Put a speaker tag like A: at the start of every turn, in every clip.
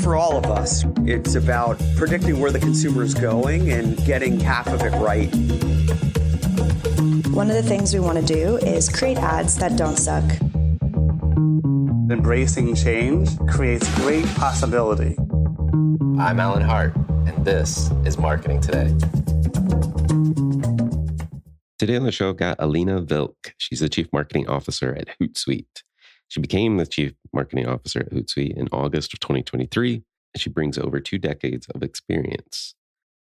A: for all of us. It's about predicting where the consumer is going and getting half of it right.
B: One of the things we want to do is create ads that don't suck.
C: Embracing change creates great possibility.
D: I'm Alan Hart, and this is Marketing Today.
E: Today on the show, I've got Elina Vilk. She's the Chief Marketing Officer at Hootsuite. She became the Chief Marketing Officer at Hootsuite in August of 2023, and she brings over 2 decades of experience.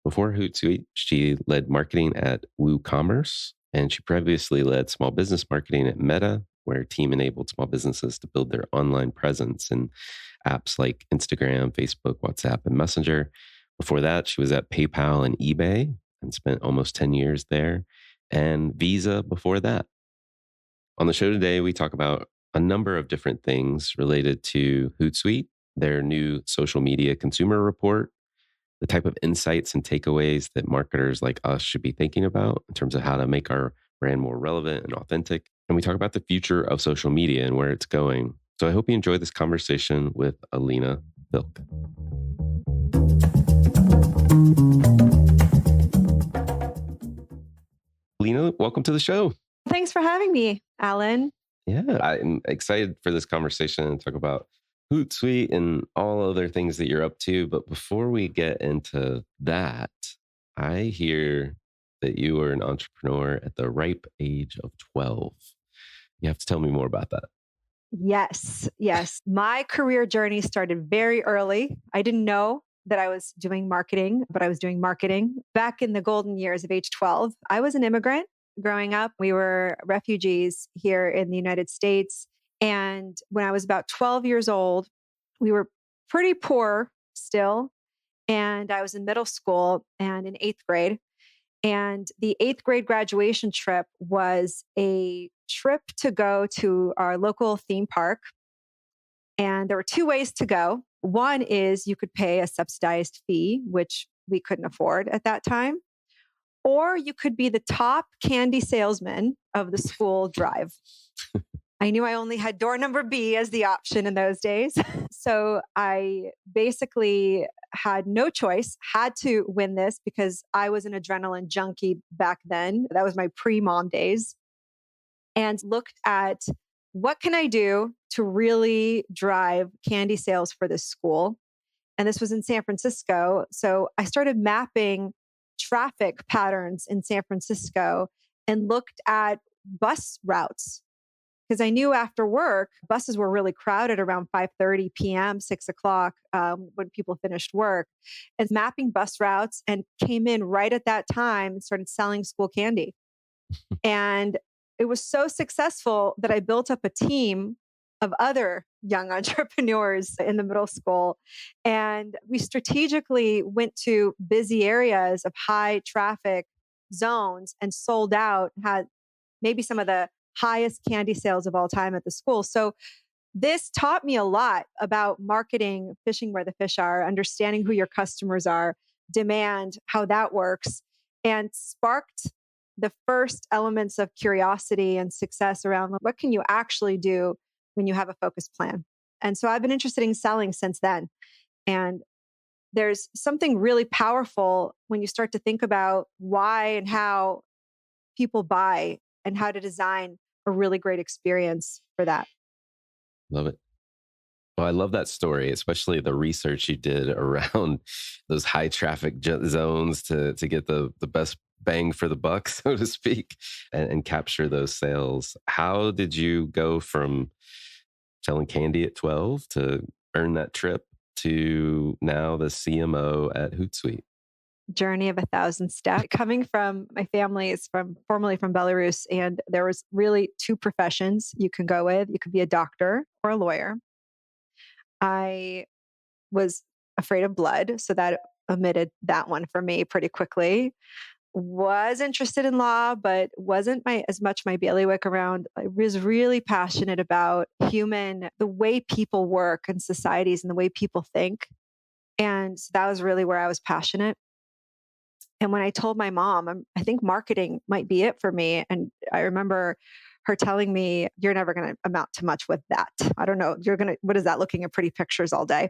E: Before Hootsuite, she led marketing at WooCommerce, and she previously led small business marketing at Meta, where her team enabled small businesses to build their online presence in apps like Instagram, Facebook, WhatsApp, and Messenger. Before that, she was at PayPal and eBay and spent almost 10 years there, and Visa before that. On the show today, we talk about a number of different things related to Hootsuite, their new social media consumer report, the type of insights and takeaways that marketers like us should be thinking about in terms of how to make our brand more relevant and authentic. And we talk about the future of social media and where it's going. So I hope you enjoy this conversation with Elina Vilk. Elina, welcome to the show.
F: Thanks for having me, Alan.
E: Yeah, I'm excited for this conversation and talk about Hootsuite and all other things that you're up to. But before we get into that, I hear that you are an entrepreneur at the ripe age of 12. You have to tell me more about that.
F: Yes. My career journey started very early. I didn't know that I was doing marketing, but I was doing marketing back in the golden years of age 12. I was an immigrant. Growing up, we were refugees here in the United States. And when I was about 12 years old, we were pretty poor still. And I was in middle school and in 8th grade. And the 8th grade graduation trip was a trip to go to our local theme park. And there were 2 ways to go. One is you could pay a subsidized fee, which we couldn't afford at that time. Or you could be the top candy salesman of the school drive. I knew I only had door number B as the option in those days. So I basically had no choice, had to win this because I was an adrenaline junkie back then. That was my pre-mom days. And looked at what can I do to really drive candy sales for this school? And this was in San Francisco. So I started mapping traffic patterns in San Francisco and looked at bus routes because I knew after work, buses were really crowded around 5:30 p.m., 6 o'clock when people finished work, and mapping bus routes and came in right at that time and started selling school candy. And it was so successful that I built up a team of other young entrepreneurs in the middle school. And we strategically went to busy areas of high traffic zones and sold out, had maybe some of the highest candy sales of all time at the school. So this taught me a lot about marketing, fishing where the fish are, understanding who your customers are, demand, how that works, and sparked the first elements of curiosity and success around what can you actually do when you have a focused plan. And so I've been interested in selling since then. And there's something really powerful when you start to think about why and how people buy and how to design a really great experience for that.
E: Love it. Well, I love that story, especially the research you did around those high traffic zones to get the best bang for the buck, so to speak, and capture those sales. How did you go from selling candy at 12 to earn that trip to now the CMO at Hootsuite?
F: Journey of 1,000 steps. Coming from my family is formerly from Belarus, and there was really 2 professions you can go with. You could be a doctor or a lawyer. I was afraid of blood, so that omitted that one for me pretty quickly. Was interested in law, but wasn't as much my bailiwick around. I was really passionate about the way people work in societies and the way people think. And so that was really where I was passionate. And when I told my mom, I think marketing might be it for me. And I remember her telling me, you're never going to amount to much with that. I don't know. What is that, looking at pretty pictures all day?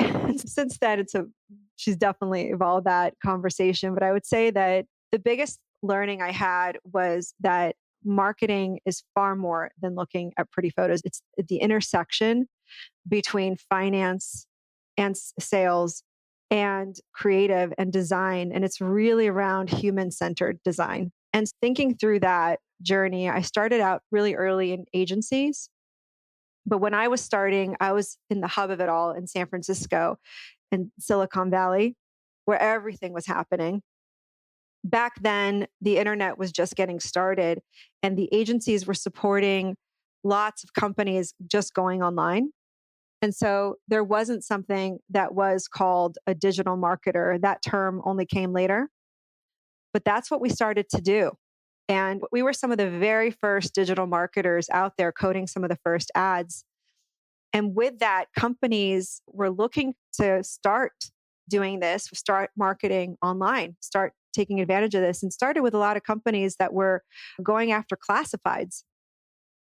F: And since then, she's definitely evolved that conversation. But I would say that the biggest learning I had was that marketing is far more than looking at pretty photos. It's the intersection between finance and sales and creative and design. And it's really around human-centered design. And thinking through that journey, I started out really early in agencies. But when I was starting, I was in the hub of it all in San Francisco and Silicon Valley, where everything was happening. Back then, the internet was just getting started, and the agencies were supporting lots of companies just going online. And so there wasn't something that was called a digital marketer. That term only came later. But that's what we started to do. And we were some of the very first digital marketers out there coding some of the first ads. And with that, companies were looking to start doing this, start marketing online, start taking advantage of this, and started with a lot of companies that were going after classifieds.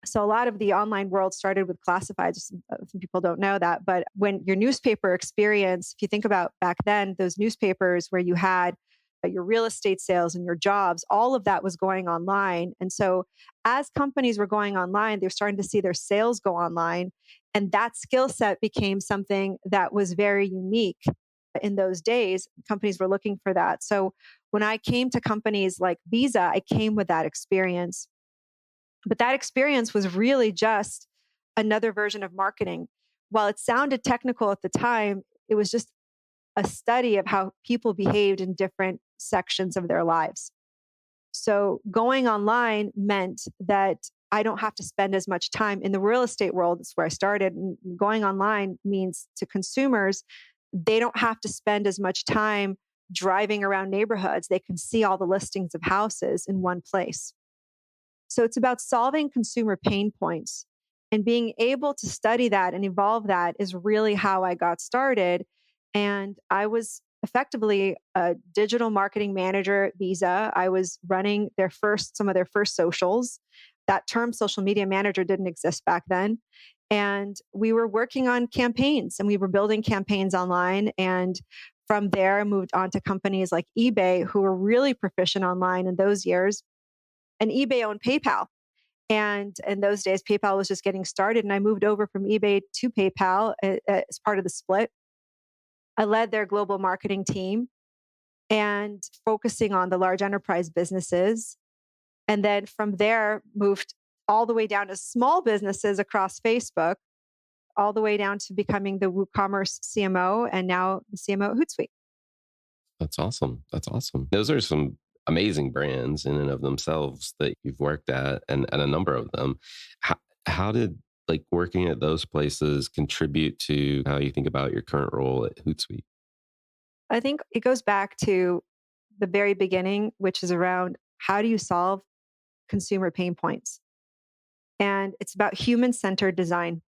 F: So a lot of the online world started with classifieds. Some people don't know that, but when your newspaper experience, if you think about back then, those newspapers where you had your real estate sales and your jobs, all of that was going online. And so as companies were going online, they're starting to see their sales go online. And that skill set became something that was very unique in those days. Companies were looking for that. So when I came to companies like Visa, I came with that experience. But that experience was really just another version of marketing. While it sounded technical at the time, it was just a study of how people behaved in different sections of their lives. So going online meant that I don't have to spend as much time in the real estate world. That's where I started. And going online means to consumers, they don't have to spend as much time driving around neighborhoods. They can see all the listings of houses in one place. So it's about solving consumer pain points, and being able to study that and evolve that is really how I got started. And I was effectively a digital marketing manager at Visa. I was running some of their first socials. That term social media manager didn't exist back then. And we were working on campaigns, and we were building campaigns online. And from there, I moved on to companies like eBay, who were really proficient online in those years. And eBay owned PayPal. And in those days, PayPal was just getting started. And I moved over from eBay to PayPal as part of the split. I led their global marketing team and focusing on the large enterprise businesses. And then from there, moved all the way down to small businesses across Facebook, all the way down to becoming the WooCommerce CMO and now the CMO at Hootsuite.
E: That's awesome. That's awesome. Those are some amazing brands in and of themselves that you've worked at, and a number of them. How did working at those places contribute to how you think about your current role at Hootsuite?
F: I think it goes back to the very beginning, which is around how do you solve consumer pain points? And it's about human-centered design.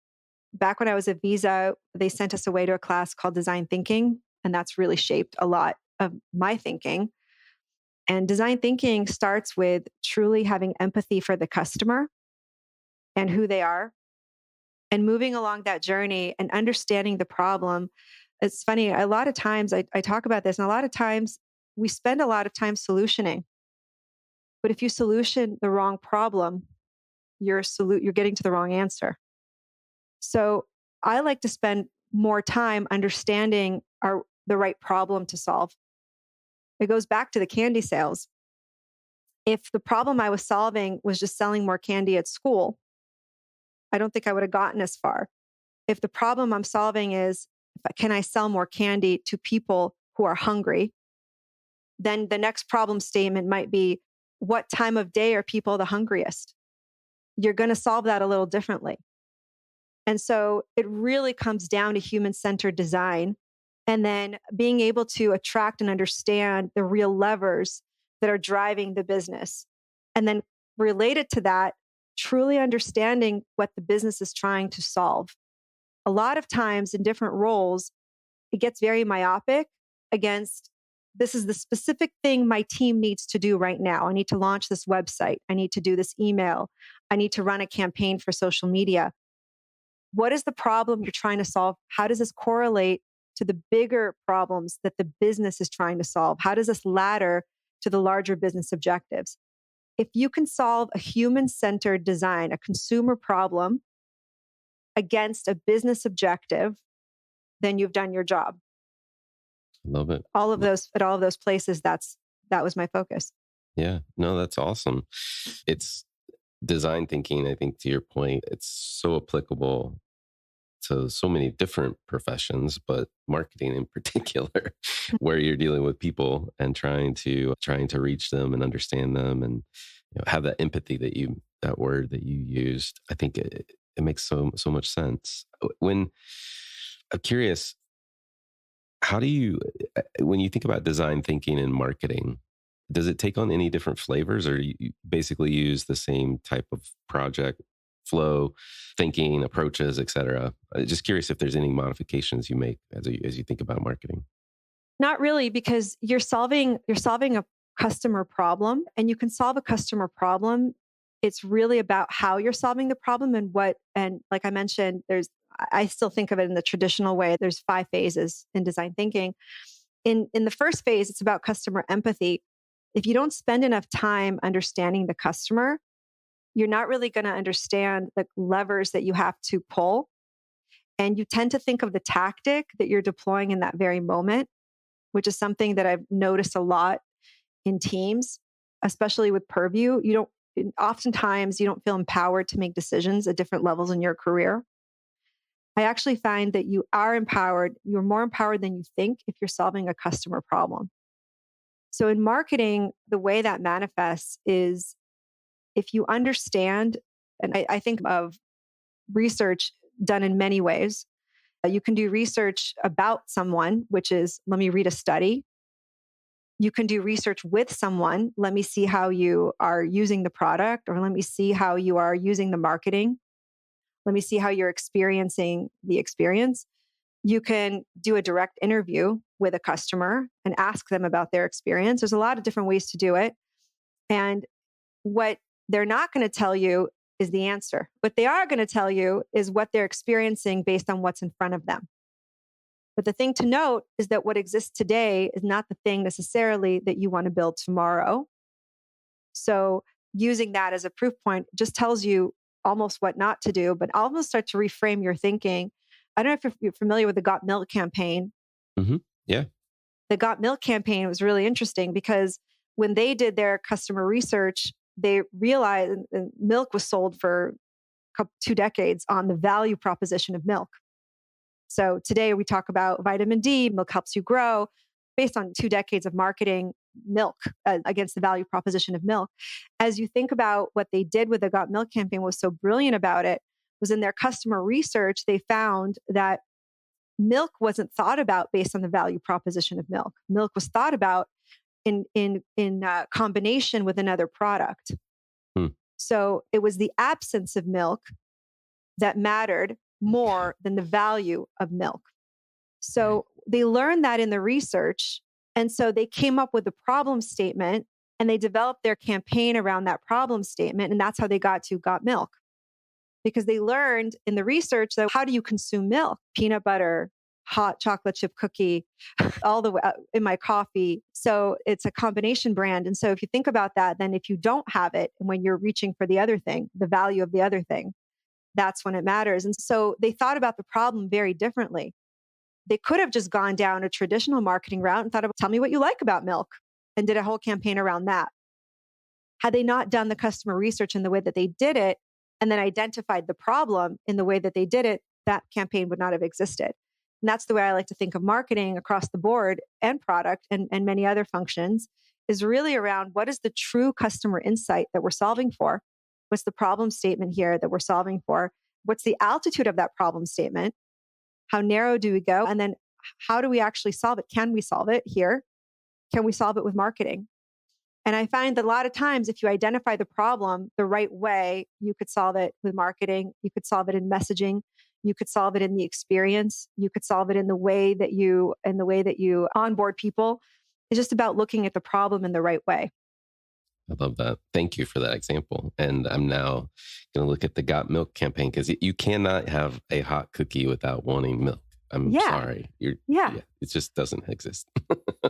F: Back when I was at Visa, they sent us away to a class called Design Thinking, and that's really shaped a lot of my thinking. And design thinking starts with truly having empathy for the customer and who they are, and moving along that journey and understanding the problem. It's funny, a lot of times I talk about this, and a lot of times we spend a lot of time solutioning. But if you solution the wrong problem, you're getting to the wrong answer. So I like to spend more time understanding the right problem to solve. It goes back to the candy sales. If the problem I was solving was just selling more candy at school, I don't think I would have gotten as far. If the problem I'm solving is, can I sell more candy to people who are hungry? Then the next problem statement might be, what time of day are people the hungriest? You're going to solve that a little differently. And so it really comes down to human-centered design, and then being able to attract and understand the real levers that are driving the business. And then related to that, truly understanding what the business is trying to solve. A lot of times in different roles, it gets very myopic against this is the specific thing my team needs to do right now. I need to launch this website. I need to do this email. I need to run a campaign for social media. What is the problem you're trying to solve? How does this correlate to the bigger problems that the business is trying to solve? How does this ladder to the larger business objectives? If you can solve a human-centered design, a consumer problem against a business objective, then you've done your job.
E: Love it.
F: All of those places, that was my focus.
E: Yeah, no, that's awesome. It's design thinking, I think to your point, it's so applicable to so many different professions, but marketing in particular, where you're dealing with people and trying to reach them and understand them, and have that empathy that word that you used. I think it makes so much sense. When I'm curious, how do you, when you think about design thinking and marketing, does it take on any different flavors, or you basically use the same type of project flow, thinking approaches, etc.? Just curious if there's any modifications you make as you think about marketing.
F: Not really, because you're solving a customer problem, and you can solve a customer problem. It's really about how you're solving the problem and like I mentioned, I still think of it in the traditional way. There's 5 phases in design thinking. In the first phase, it's about customer empathy. If you don't spend enough time understanding the customer, you're not really going to understand the levers that you have to pull. And you tend to think of the tactic that you're deploying in that very moment, which is something that I've noticed a lot in teams, especially with Purview. Oftentimes you don't feel empowered to make decisions at different levels in your career. I actually find that you are empowered. You're more empowered than you think if you're solving a customer problem. So in marketing, the way that manifests is if you understand, and I think of research done in many ways. You can do research about someone, which is, let me read a study. You can do research with someone. Let me see how you are using the product, or let me see how you are using the marketing. Let me see how you're experiencing the experience. You can do a direct interview with a customer and ask them about their experience. There's a lot of different ways to do it. And what they're not going to tell you is the answer. What they are going to tell you is what they're experiencing based on what's in front of them. But the thing to note is that what exists today is not the thing necessarily that you want to build tomorrow. So using that as a proof point just tells you almost what not to do, but almost start to reframe your thinking. I don't know if you're familiar with the Got Milk campaign.
E: Mm-hmm. Yeah.
F: The Got Milk campaign was really interesting because when they did their customer research, they realized milk was sold for 2 decades on the value proposition of milk. So today we talk about vitamin D, milk helps you grow, based on 2 decades of marketing milk against the value proposition of milk. As you think about what they did with the Got Milk campaign, was so brilliant about it was in their customer research, they found that milk wasn't thought about based on the value proposition of milk. Milk was thought about in combination with another product. So it was the absence of milk that mattered more than the value of milk. So they learned that in the research. And so they came up with a problem statement and they developed their campaign around that problem statement. And that's how they got Milk. Because they learned in the research that how do you consume milk? Peanut butter, hot chocolate chip cookie, all the way in my coffee. So it's a combination brand. And so if you think about that, then if you don't have it, and when you're reaching for the other thing, the value of the other thing, that's when it matters. And so they thought about the problem very differently. They could have just gone down a traditional marketing route and thought about, tell me what you like about milk, and did a whole campaign around that. Had they not done the customer research in the way that they did it, and then identified the problem in the way that they did it, that campaign would not have existed. And that's the way I like to think of marketing across the board, and product and many other functions, is really around what is the true customer insight that we're solving for? What's the problem statement here that we're solving for? What's the altitude of that problem statement? How narrow do we go? And then how do we actually solve it? Can we solve it here? Can we solve it with marketing? And I find that a lot of times, if you identify the problem the right way, you could solve it with marketing. You could solve it in messaging. You could solve it in the experience. You could solve it in the way that you onboard people. It's just about looking at the problem in the right way.
E: I love that. Thank you for that example. And I'm now going to look at the Got Milk campaign because you cannot have a hot cookie without wanting milk. I'm sorry. It just doesn't exist.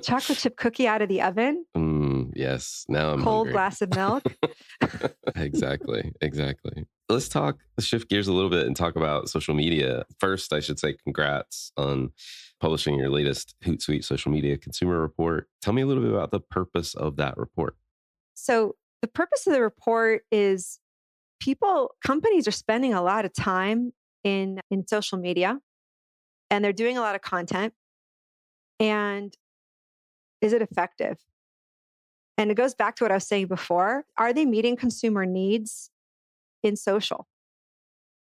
F: Chocolate chip cookie out of the oven.
E: Yes. Now I'm
F: cold
E: hungry.
F: glass of milk.
E: Exactly. Let's shift gears a little bit and talk about social media. First, I should say congrats on publishing your latest Hootsuite social media consumer report. Tell me a little bit about the purpose of that report.
F: So the purpose of the report is companies are spending a lot of time in social media, and they're doing a lot of content. And is it effective? And it goes back to what I was saying before. Are they meeting consumer needs in social?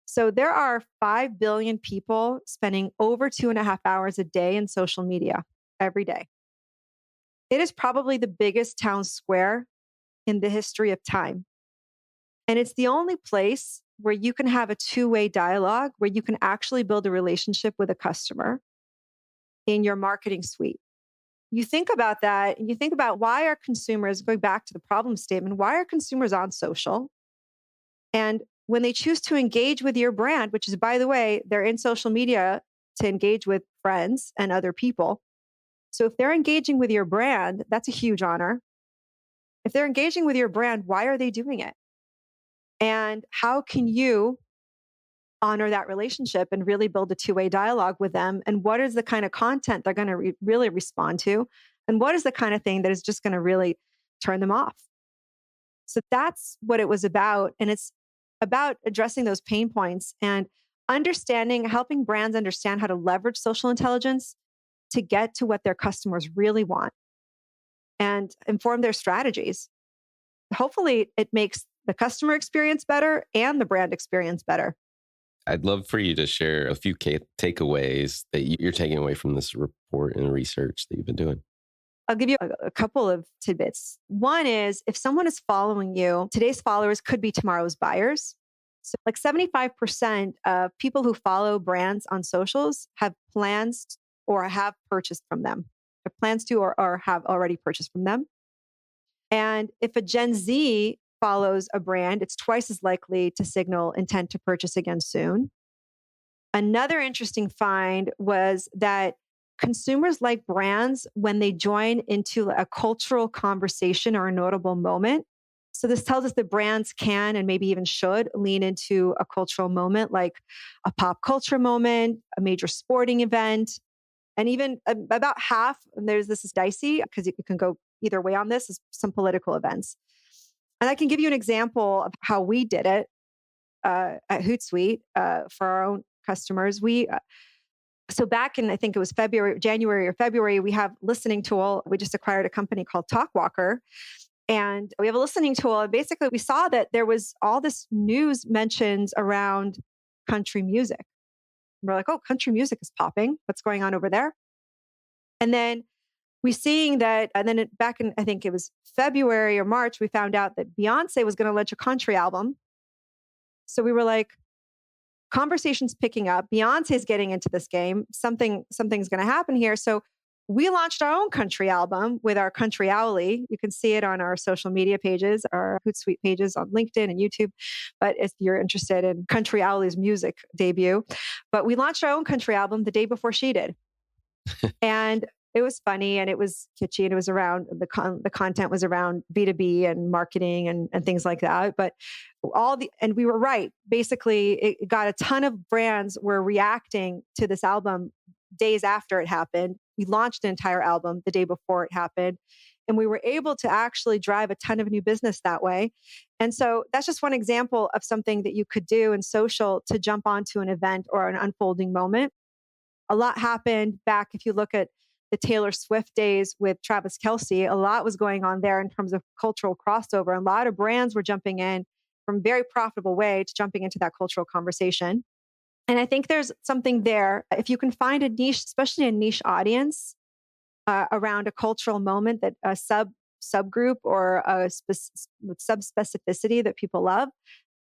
F: So there are 5 billion people spending over 2.5 hours a day in social media every day. It is probably the biggest town square in the history of time. And it's the only place where you can have a two-way dialogue, where you can actually build a relationship with a customer in your marketing suite. You think about that and you think about why are consumers, going back to the problem statement, why are consumers on social? And when they choose to engage with your brand, which is, by the way, they're in social media to engage with friends and other people. So if they're engaging with your brand, that's a huge honor. If they're engaging with your brand, why are they doing it? And how can you honor that relationship and really build a two-way dialogue with them? And what is the kind of content they're going to really respond to? And what is the kind of thing that is just going to really turn them off? So that's what it was about. And it's about addressing those pain points and helping brands understand how to leverage social intelligence to get to what their customers really want and inform their strategies. Hopefully, it makes the customer experience better and the brand experience better.
E: I'd love for you to share a few takeaways that you're taking away from this report and research that you've been doing.
F: I'll give you a couple of tidbits. One is, if someone is following you, today's followers could be tomorrow's buyers. So like 75% of people who follow brands on socials have plans or have purchased from them, have plans to or have already purchased from them. And if a Gen Z follows a brand, it's twice as likely to signal intent to purchase again soon. Another interesting find was that consumers like brands when they join into a cultural conversation or a notable moment. So this tells us that brands can and maybe even should lean into a cultural moment, like a pop culture moment, a major sporting event, and even about half, and this is dicey because you can go either way on this, is some political events. And I can give you an example of how we did it at Hootsuite for our own customers. So back in, I think it was January or February, we have listening tool. We just acquired a company called Talkwalker. And we have a listening tool. And basically we saw that there was all this news mentions around country music. We're like, oh, country music is popping. What's going on over there? And then we seeing that, and then back in, I think it was February or March, we found out that Beyonce was going to launch a country album. So we were like, conversations picking up. Beyonce's getting into this game. Something's going to happen here. So we launched our own country album with our Country Owlie. You can see it on our social media pages, our Hootsuite pages on LinkedIn and YouTube. But if you're interested in Country Owlie's music debut, but we launched our own country album the day before she did. And it was funny and it was kitschy and it was around the content was around B2B and marketing and things like that. But and we were right. Basically, it got a ton of brands were reacting to this album days after it happened. We launched an entire album the day before it happened. And we were able to actually drive a ton of new business that way. And so that's just one example of something that you could do in social to jump onto an event or an unfolding moment. A lot happened back, if you look at the Taylor Swift days with Travis Kelce, a lot was going on there in terms of cultural crossover. A lot of brands were jumping in from a very profitable way to jumping into that cultural conversation. And I think there's something there. If you can find a niche, especially a niche audience around a cultural moment that a subgroup or a subspecificity that people love,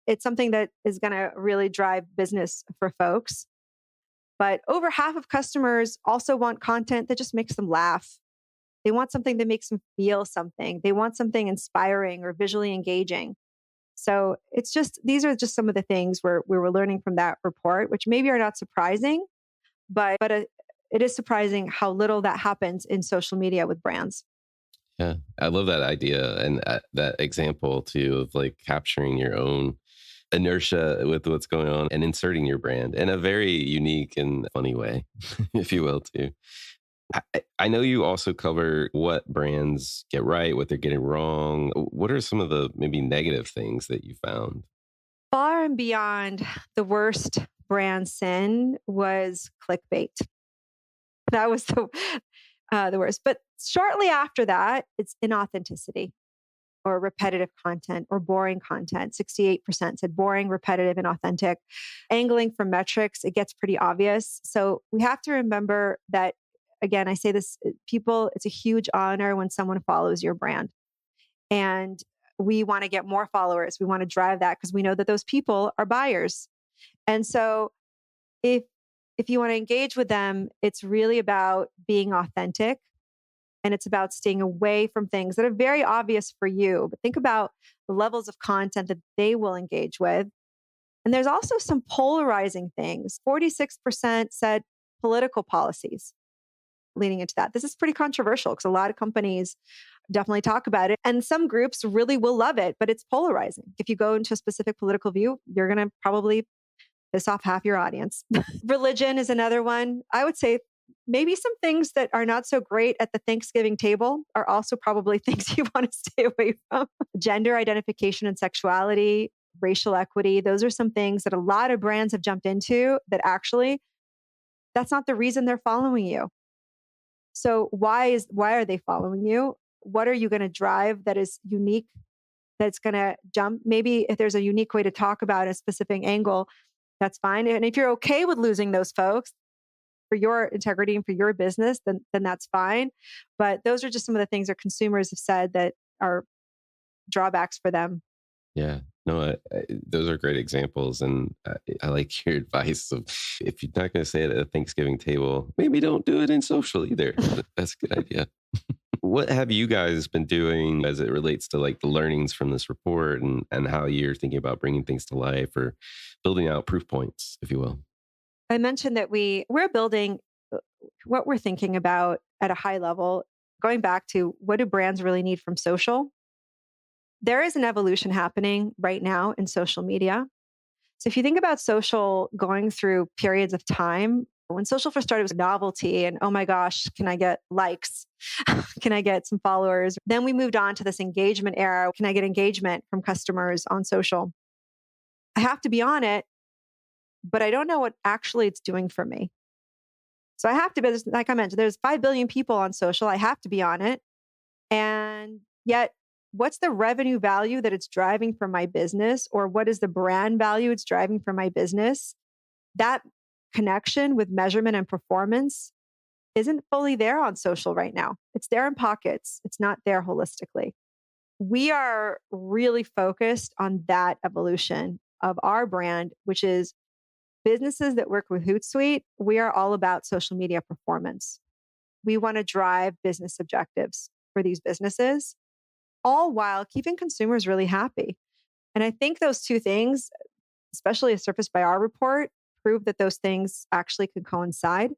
F: it's something that is going to really drive business for folks. But over half of customers also want content that just makes them laugh. They want something that makes them feel something. They want something inspiring or visually engaging. So it's just, these are just some of the things where we were learning from that report, which maybe are not surprising, but it is surprising how little that happens in social media with brands.
E: Yeah, I love that idea and that example too of like capturing your own inertia with what's going on and inserting your brand in a very unique and funny way, if you will, too. I know you also cover what brands get right, what they're getting wrong. What are some of the maybe negative things that you found?
F: Far and beyond the worst brand sin was clickbait. That was the worst. But shortly after that, it's inauthenticity or repetitive content or boring content. 68% said boring, repetitive, and authentic. Angling for metrics, it gets pretty obvious. So we have to remember that, again, I say this, people, it's a huge honor when someone follows your brand. And we want to get more followers. We want to drive that because we know that those people are buyers. And so if you want to engage with them, it's really about being authentic. And it's about staying away from things that are very obvious for you. But think about the levels of content that they will engage with. And there's also some polarizing things. 46% said political policies leaning into that. This is pretty controversial because a lot of companies definitely talk about it. And some groups really will love it, but it's polarizing. If you go into a specific political view, you're going to probably piss off half your audience. Religion is another one. I would say maybe some things that are not so great at the Thanksgiving table are also probably things you want to stay away from. Gender identification and sexuality, racial equity. Those are some things that a lot of brands have jumped into that actually that's not the reason they're following you. So why are they following you? What are you going to drive that is unique, that's going to jump? Maybe if there's a unique way to talk about a specific angle, that's fine. And if you're okay with losing those folks for your integrity and for your business, then that's fine. But those are just some of the things that consumers have said that are drawbacks for them.
E: Yeah, no, those are great examples. And I like your advice of if you're not going to say it at a Thanksgiving table, maybe don't do it in social either. That's a good idea. What have you guys been doing as it relates to like the learnings from this report and how you're thinking about bringing things to life or building out proof points, if you will?
F: I mentioned that we're building what we're thinking about at a high level, going back to what do brands really need from social? There is an evolution happening right now in social media. So if you think about social going through periods of time, when social first started, it was a novelty and oh my gosh, can I get likes? Can I get some followers? Then we moved on to this engagement era. Can I get engagement from customers on social? I have to be on it, but I don't know what actually it's doing for me. So I have to be, like I mentioned, there's 5 billion people on social. I have to be on it. And yet, what's the revenue value that it's driving for my business? Or what is the brand value it's driving for my business? That connection with measurement and performance isn't fully there on social right now. It's there in pockets. It's not there holistically. We are really focused on that evolution of our brand, which is businesses that work with Hootsuite. We are all about social media performance. We want to drive business objectives for these businesses, all while keeping consumers really happy. And I think those two things, especially as surfaced by our report, prove that those things actually could coincide.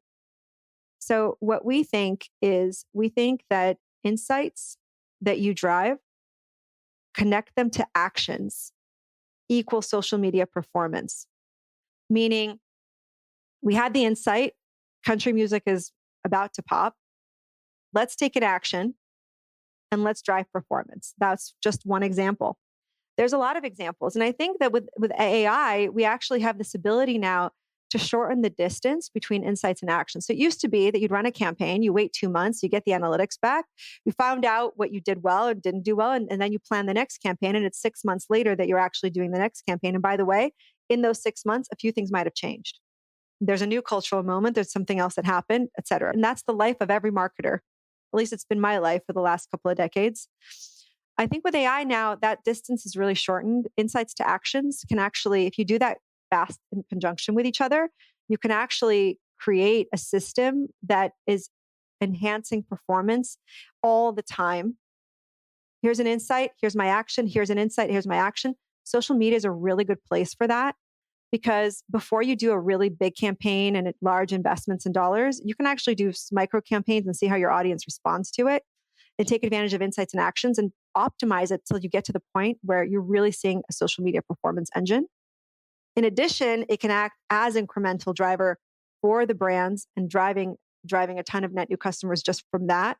F: So what we think that insights that you drive, connect them to actions, equal social media performance. Meaning we had the insight, country music is about to pop. Let's take an action and let's drive performance. That's just one example. There's a lot of examples. And I think that with AI, we actually have this ability now to shorten the distance between insights and actions. So it used to be that you'd run a campaign, you wait 2 months, you get the analytics back, you found out what you did well or didn't do well, and then you plan the next campaign, and it's 6 months later that you're actually doing the next campaign. And by the way, in those 6 months, a few things might have changed. There's a new cultural moment, there's something else that happened, et cetera. And that's the life of every marketer. At least it's been my life for the last couple of decades. I think with AI now, that distance is really shortened. Insights to actions can actually, if you do that fast in conjunction with each other, you can actually create a system that is enhancing performance all the time. Here's an insight, here's my action, here's an insight, here's my action. Social media is a really good place for that because before you do a really big campaign and large investments in dollars, you can actually do micro campaigns and see how your audience responds to it and take advantage of insights and actions and optimize it till you get to the point where you're really seeing a social media performance engine. In addition, it can act as incremental driver for the brands and driving a ton of net new customers just from that.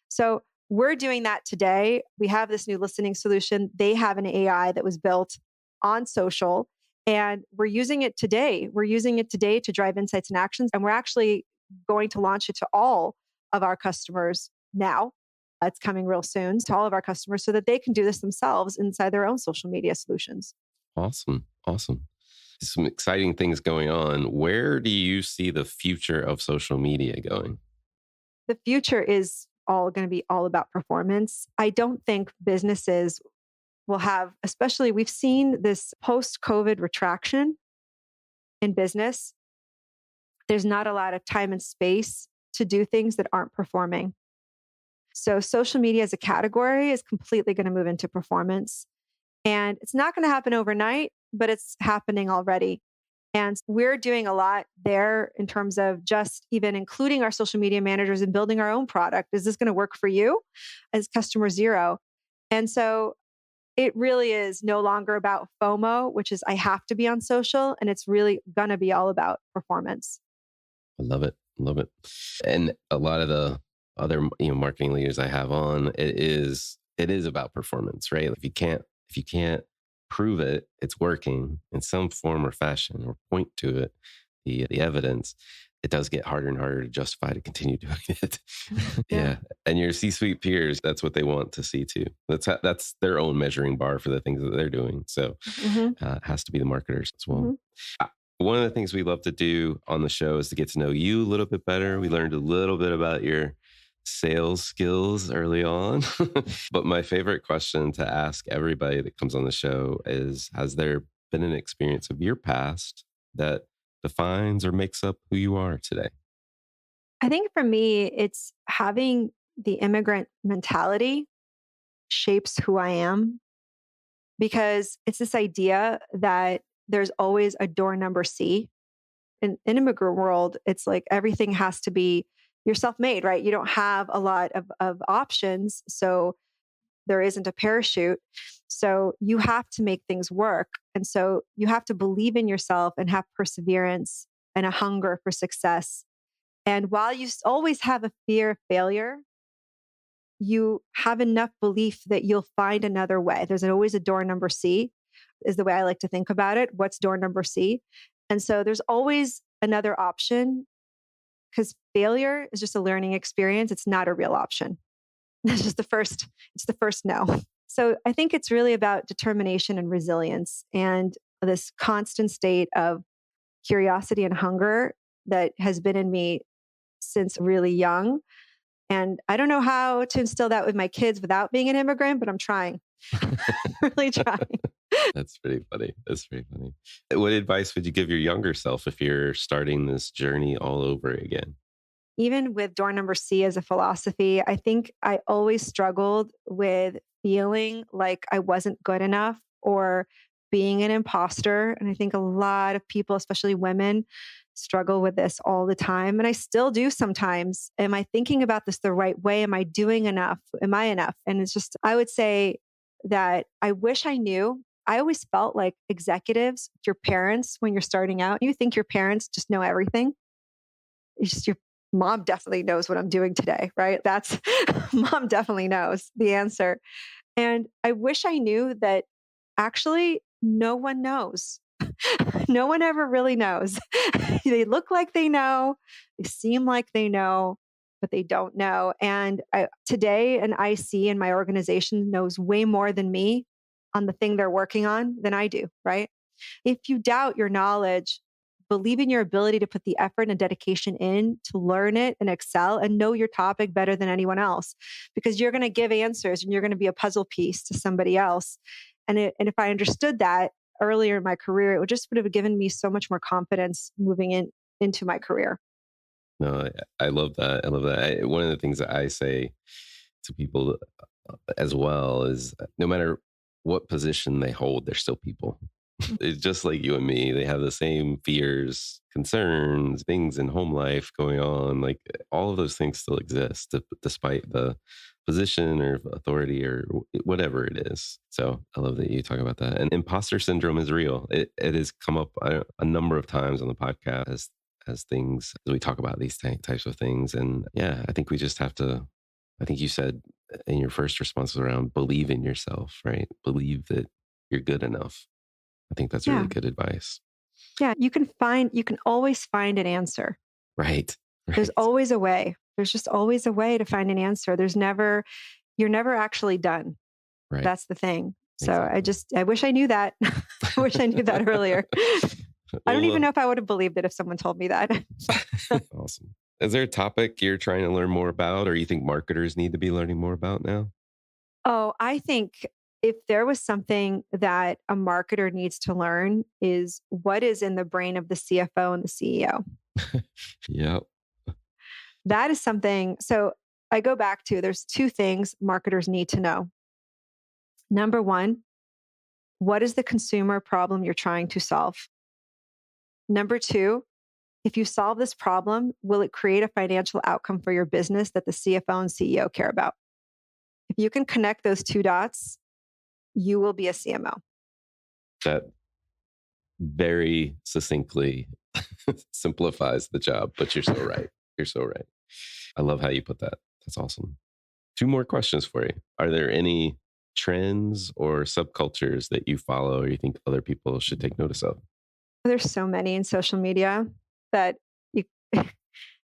F: So we're doing that today. We have this new listening solution. They have an AI that was built on social, and we're using it today. We're using it today to drive insights and actions. And we're actually going to launch it to all of our customers now. It's coming real soon to all of our customers so that they can do this themselves inside their own social media solutions.
E: Awesome. Some exciting things going on. Where do you see the future of social media going?
F: The future is all going to be all about performance. I don't think businesses will have, especially we've seen this post-COVID retraction in business. There's not a lot of time and space to do things that aren't performing. So social media as a category is completely going to move into performance. And it's not going to happen overnight, but it's happening already. And we're doing a lot there in terms of just even including our social media managers and building our own product. Is this going to work for you as customer zero? And so it really is no longer about FOMO, which is I have to be on social. And it's really going to be all about performance.
E: I love it. And a lot of the other marketing leaders I have on, it is about performance, right? If you can't prove it's working in some form or fashion or point to it, the evidence, it does get harder and harder to justify to continue doing it. Yeah. And your C-suite peers, that's what they want to see too. That's their own measuring bar for the things that they're doing. So it has to be the marketers as well. One of the things we love to do on the show is to get to know you a little bit better. We learned a little bit about your sales skills early on. But my favorite question to ask everybody that comes on the show is, has there been an experience of your past that defines or makes up who you are today?
F: I think for me, it's having the immigrant mentality shapes who I am, because it's this idea that there's always a door number C. In immigrant world, it's like everything has to be, you're self-made, right? You don't have a lot of options. So there isn't a parachute. So you have to make things work. And so you have to believe in yourself and have perseverance and a hunger for success. And while you always have a fear of failure, you have enough belief that you'll find another way. There's always a door number C, is the way I like to think about it. What's door number C? And so there's always another option, because failure is just a learning experience. It's not a real option. It's just it's the first no. So I think it's really about determination and resilience and this constant state of curiosity and hunger that has been in me since really young. And I don't know how to instill that with my kids without being an immigrant, but I'm trying. Really trying.
E: That's pretty funny. What advice would you give your younger self if you're starting this journey all over again?
F: Even with door number C as a philosophy, I think I always struggled with feeling like I wasn't good enough or being an imposter. And I think a lot of people, especially women, struggle with this all the time. And I still do sometimes. Am I thinking about this the right way? Am I doing enough? Am I enough? And it's just, I would say that I wish I knew. I always felt like executives, your parents, when you're starting out, you think your parents just know everything. It's just your mom definitely knows what I'm doing today, right? That's mom definitely knows the answer. And I wish I knew that actually no one knows. No one ever really knows. They look like they know, they seem like they know, but they don't know. And today, an IC in my organization knows way more than me on the thing they're working on than I do, right? If you doubt your knowledge, believe in your ability to put the effort and dedication in to learn it and excel and know your topic better than anyone else, because you're going to give answers and you're going to be a puzzle piece to somebody else. And if I understood that earlier in my career, it would have given me so much more confidence moving into my career.
E: No, I love that. I love that. One of the things that I say to people as well is no matter what position they hold, they're still people. It's just like you and me. They have the same fears, concerns, things in home life going on. Like all of those things still exist despite the position or authority or whatever it is. So I love that you talk about that. And imposter syndrome is real. It has come up a number of times on the podcast as things as we talk about these types of things. And yeah, I think we just have to. I think you said in your first response around believe in yourself, right? Believe that you're good enough. I think that's really
F: Yeah.
E: good advice.
F: Yeah. You can always find an answer.
E: Right.
F: There's always a way. There's just always a way to find an answer. You're never actually done.
E: Right.
F: That's the thing. So
E: Exactly.
F: I wish I knew that. I wish I knew that earlier. I don't even know if I would have believed it if someone told me that.
E: Awesome. Is there a topic you're trying to learn more about or you think marketers need to be learning more about now?
F: Oh, I think if there was something that a marketer needs to learn is what is in the brain of the CFO and the CEO.
E: Yep.
F: That is something. So I go back to there's two things marketers need to know. Number one, what is the consumer problem you're trying to solve? Number two, if you solve this problem, will it create a financial outcome for your business that the CFO and CEO care about? If you can connect those two dots, you will be a CMO.
E: That very succinctly simplifies the job, but you're so right. You're so right. I love how you put that. That's awesome. Two more questions for you. Are there any trends or subcultures that you follow or you think other people should take notice of?
F: There's so many in social media that you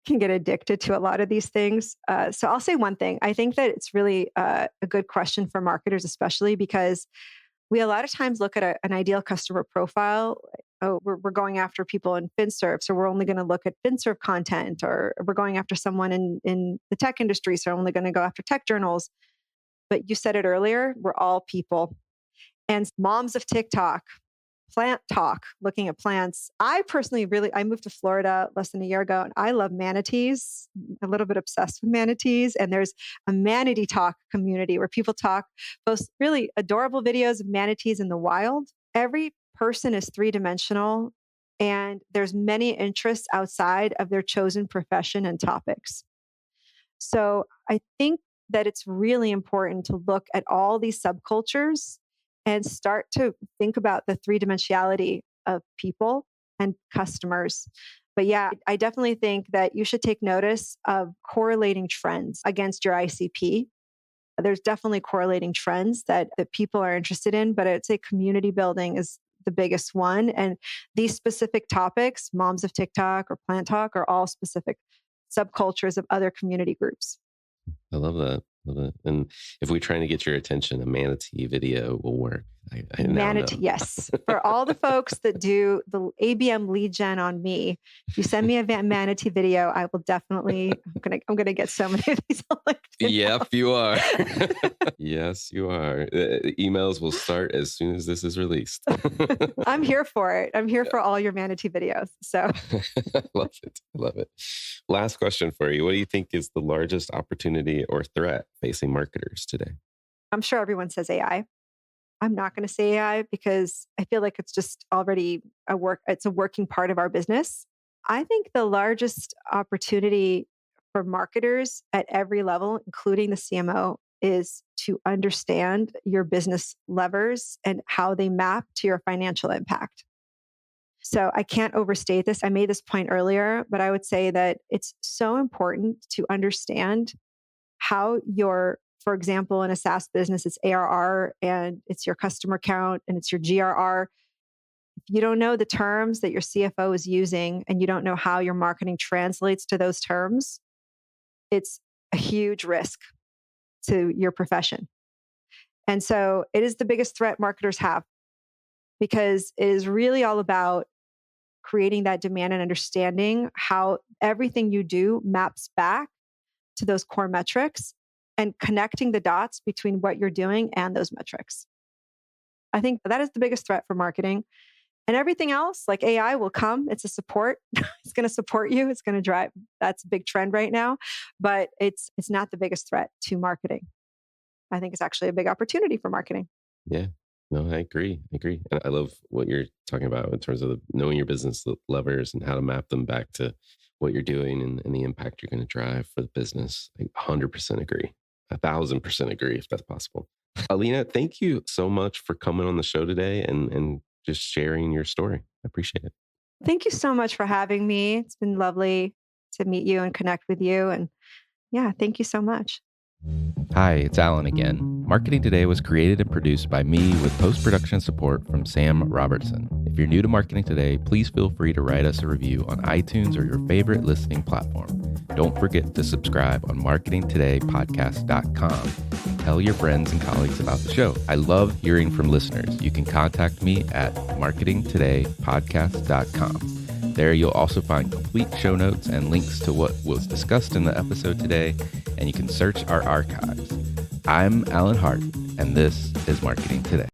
F: can get addicted to a lot of these things. So I'll say one thing. I think that it's really a good question for marketers, especially because we a lot of times look at an ideal customer profile. Oh, we're going after people in FinServ, so we're only going to look at FinServ content, or we're going after someone in the tech industry, so we're only going to go after tech journals. But you said it earlier, we're all people. And moms of TikTok, plant talk, looking at plants. I personally I moved to Florida less than a year ago and I love manatees, a little bit obsessed with manatees. And there's a manatee talk community where people talk, post really adorable videos of manatees in the wild. Every person is three-dimensional and there's many interests outside of their chosen profession and topics. So I think that it's really important to look at all these subcultures and start to think about the three-dimensionality of people and customers. But yeah, I definitely think that you should take notice of correlating trends against your ICP. There's definitely correlating trends that people are interested in, but I'd say community building is the biggest one. And these specific topics, moms of TikTok or plant talk, are all specific subcultures of other community groups.
E: I love that. Love it. And if we're trying to get your attention, a manatee video will work. I now know.
F: Yes. For all the folks that do the ABM lead gen on me, if you send me a manatee video, I will definitely, I'm gonna get so many of these on LinkedIn.
E: Yep, you are. Yes, you are. Emails will start as soon as this is released.
F: I'm here for it. I'm here for all your manatee videos. So
E: I love it. I love it. Last question for you. What do you think is the largest opportunity or threat facing marketers today?
F: I'm sure everyone says AI. I'm not going to say AI because I feel like it's just already it's a working part of our business. I think the largest opportunity for marketers at every level, including the CMO, is to understand your business levers and how they map to your financial impact. So I can't overstate this. I made this point earlier, but I would say that it's so important to understand how for example, in a SaaS business, it's ARR and it's your customer count and it's your GRR. If you don't know the terms that your CFO is using and you don't know how your marketing translates to those terms, it's a huge risk to your profession. And so it is the biggest threat marketers have because it is really all about creating that demand and understanding how everything you do maps back to those core metrics and connecting the dots between what you're doing and those metrics. I think that is the biggest threat for marketing. And everything else, like AI will come. It's a support. It's going to support you. It's going to drive. That's a big trend right now, but it's not the biggest threat to marketing. I think it's actually a big opportunity for marketing.
E: Yeah. No, I agree. And I love what you're talking about in terms of knowing your business levers and how to map them back to what you're doing and the impact you're going to drive for the business. I 100% agree. 1,000% agree if that's possible. Elina, thank you so much for coming on the show today and just sharing your story. I appreciate it.
F: Thank you so much for having me. It's been lovely to meet you and connect with you. And yeah, thank you so much.
G: Hi, it's Alan again. Marketing Today was created and produced by me with post-production support from Sam Robertson. If you're new to Marketing Today, please feel free to write us a review on iTunes or your favorite listening platform. Don't forget to subscribe on marketingtodaypodcast.com. Tell your friends and colleagues about the show. I love hearing from listeners. You can contact me at marketingtodaypodcast.com. There you'll also find complete show notes and links to what was discussed in the episode today, and you can search our archives. I'm Alan Hart, and this is Marketing Today.